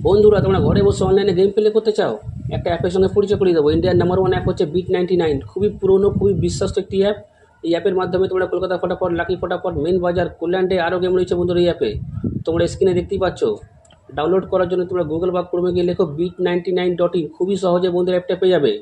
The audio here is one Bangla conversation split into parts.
বন্ধুরা তোমরা ঘরে বসে অনলাইনে গেম প্লে করতে চাও, একটা অ্যাপের সঙ্গে পরিচয় করিয়ে দেবো। ইন্ডিয়ার নাম্বার ওয়ান অ্যাপ হচ্ছে বিট99। খুবই পুরনো, খুবই বিশ্বস্ত একটি অ্যাপ। এই অ্যাপের মাধ্যমে তোমরা কলকাতা ফটাফট, লাকি ফটাফট, মেন বাজার, কল্যাণে আরও গেম রয়েছে বন্ধুরা এই অ্যাপে। তোমরা স্ক্রিনে দেখতেই পাচ্ছ। ডাউনলোড করার জন্য তোমরা গুগল বা ক্রোমে গিয়ে লেখো bit99.in। খুবই সহজে বন্ধুরা অ্যাপটা পেয়ে যাবে।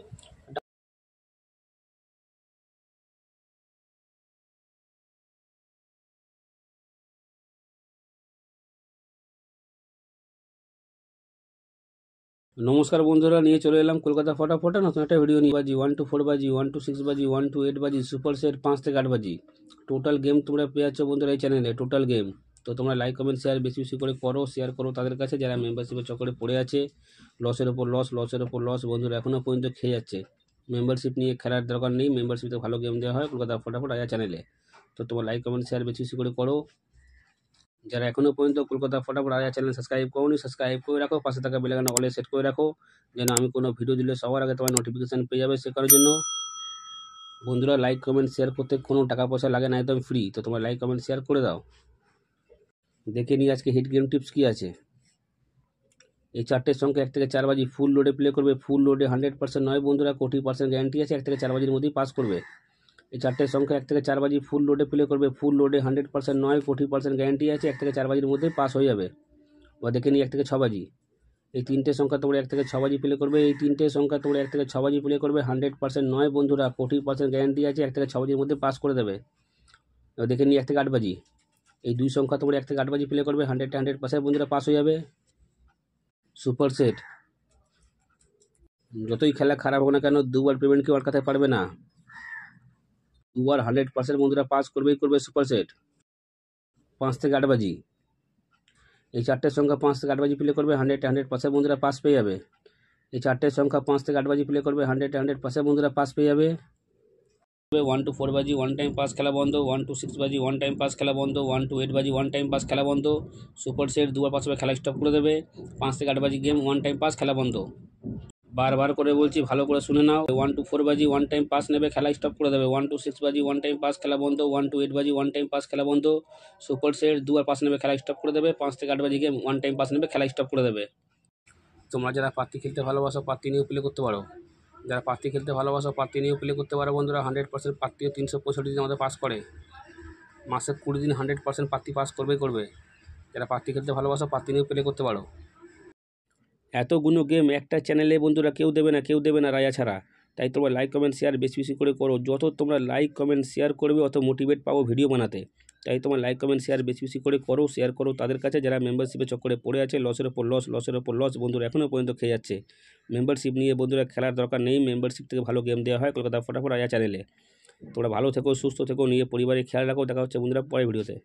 নমস্কার বন্ধুরা, নিয়ে চলে এলাম কলকাতা ফটাফটে নতুন একটা ভিডিও নিয়ে। বাজি 1 to 4 বাজি, 1 to 6 বাজি, 1 to 8 বাজি, সুপার সেট 5 থেকে 8 বাজি। টোটাল গেম তোমরা পেয়ে যাচ্ছ বন্ধুরা এই চ্যানেলে, টোটাল গেম। তো তোমরা লাইক কমেন্ট শেয়ার বেশি বেশি করে করো, শেয়ার করো তাদের কাছে যারা মেম্বারশিপের চক্করে পড়ে আছে। লসের ওপর লস, লসের ওপর লস বন্ধুরা এখনও পর্যন্ত খেয়ে যাচ্ছে। মেম্বারশিপ নিয়ে খেলার দরকার নেই, মেম্বারশিপে ভালো গেম দেওয়া হয় কলকাতা ফটাফট আয়া চ্যানেলে। তো তোমরা লাইক কমেন্ট শেয়ার বেশি বেশি করে করো। যারা এখনও পর্যন্ত কলকাতা ফটাফট আয়া চ্যানেল সাবস্ক্রাইব করোনি, সাবস্ক্রাইব করে রাখো, পাশে থাকা বেল আইকন অলে সেট করে রাখো, যেন আমি কোনো ভিডিও দিলে সবার আগে তোমার নোটিফিকেশান পেয়ে যাবে। সে কারণের জন্য বন্ধুরা লাইক কমেন্ট শেয়ার করতে কোনো টাকা পয়সা লাগে না, একদম ফ্রি। তো তোমরা লাইক কমেন্ট শেয়ার করে দাও। দেখে নিই আজকে হিট গেম টিপস কী আছে। এই চারটের সংখ্যা 1 থেকে 4 বাজি ফুল লোডে প্লে করবে। ফুল লোডে 100% নয় বন্ধুরা, 20% গ্যারান্টি আছে। 1 থেকে 4 বাজির মধ্যেই পাস করবে। এই চারটের সংখ্যা 1 থেকে 4 বাজি ফুল লোডে প্লে করবে। ফুল লোডে 100% নয়, 40% গ্যারান্টি আছে। 1 থেকে 4 বাজির মধ্যেই পাস হয়ে যাবে। বা দেখে নিই 1 থেকে 6 বাজি। এই তিনটে সংখ্যা তোমরা 1 থেকে 6 বাজি প্লে করবে। এই তিনটে সংখ্যা তোমরা 1 থেকে 6 বাজি প্লে করবে। 100% নয় বন্ধুরা, 40% গ্যারান্টি আছে। 1 থেকে 6 বাজির মধ্যে পাস করে দেবে। এবার দেখে নিই 1 থেকে 8 বাজি। এই দুই সংখ্যা তোমরা 1 থেকে 8 বাজি প্লে করবে। 100% বন্ধুরা পাস হয়ে যাবে। সুপার সেট, যতই খেলা খারাপ হোক না কেন, দুবার পেমেন্ট কেউ আটকাতে পারবে না। দুবার 100% বন্ধুরা পাস করবেই করবে সুপার সেট। 5 থেকে 8 বাজি। এই চারটের সংখ্যা 5 থেকে 8 বাজি প্লে করবে। 100% বন্ধুরা পাস পেয়ে যাবে। এই চারটের সংখ্যা 5 থেকে 8 বাজি প্লে করবে। 100% বন্ধুরা পাস পেয়ে যাবে। 1 to 4 বাজি 1 টাইম পাস খেলা বন্ধ। 1 to 6 বাজি 1 টাইম পাস খেলা বন্ধ। 1 to 8 বাজি 1 টাইম পাস খেলা বন্ধ। সুপার সেট দুবার পাস হবে, খেলা স্টপ করে দেবে। 5 থেকে 8 বাজি গেম 1 টাইম পাস খেলা বন্ধ। বারবার করে বলছি, ভালো করে শুনে নাও। 1 to 4 বাজি 1 টাইম পাস নেবে, খেলা স্টপ করে দেবে। 1 to 6 বাজি 1 টাইম পাস খেলা বন্ধ। 1 to 8 বাজি 1 টাইম পাস খেলা বন্ধ। সুপার সেট দুবার পাস নেবে, খেলা স্টপ করে দেবে। 5 থেকে 8 বাজি গেম 1 টাইম পাস নেবে, খেলা স্টপ করে দেবে। তোমরা যারা পাত্তি খেলতে ভালোবাসো, পাত্তি নিয়েও প্লে করতে পারো। যারা পাত্তি খেলতে ভালোবাসো, পাত্তি নিয়েও প্লে করতে পারো বন্ধুরা। 100% পাত্তিও 365 দিন আমাদের পাস করে। মাসে 20 দিন 100% পাত্তি পাস করবেই করবে। যারা পাত্তি খেলতে ভালোবাসো, পাত্তি নিয়েও প্লে করতে পারো। এতগুলো গেম একটা চ্যানেলে বন্ধুরা কেউ দেবে না, কেউ দেবে না রায়া ছাড়া। তাই তোমরা লাইক কমেন্ট শেয়ার বেশি বেশি করে করো। যত তোমরা লাইক কমেন্ট শেয়ার করবে, অত মোটিভেট পাবো ভিডিও বানাতে। তাই তোমরা লাইক কমেন্ট শেয়ার বেশি বেশি করে করো, শেয়ার করো তাদের কাছে যারা মেম্বারশিপের চক্করে পড়ে আছে। লসের ওপর লস, লসের ওপর লস বন্ধুরা এখনও পর্যন্ত খেয়ে যাচ্ছে। মেম্বারশিপ নিয়ে বন্ধুরা খেলার দরকার নেই, মেম্বারশিপ থেকে ভালো গেম দেওয়া হয় কলকাতা ফটাফট আয়া চ্যানেলে। তোমরা ভালো থেকো, সুস্থ থেকো, নিয়ে পরিবারে খেয়াল রাখো। দেখা হচ্ছে বন্ধুরা পরের ভিডিওতে।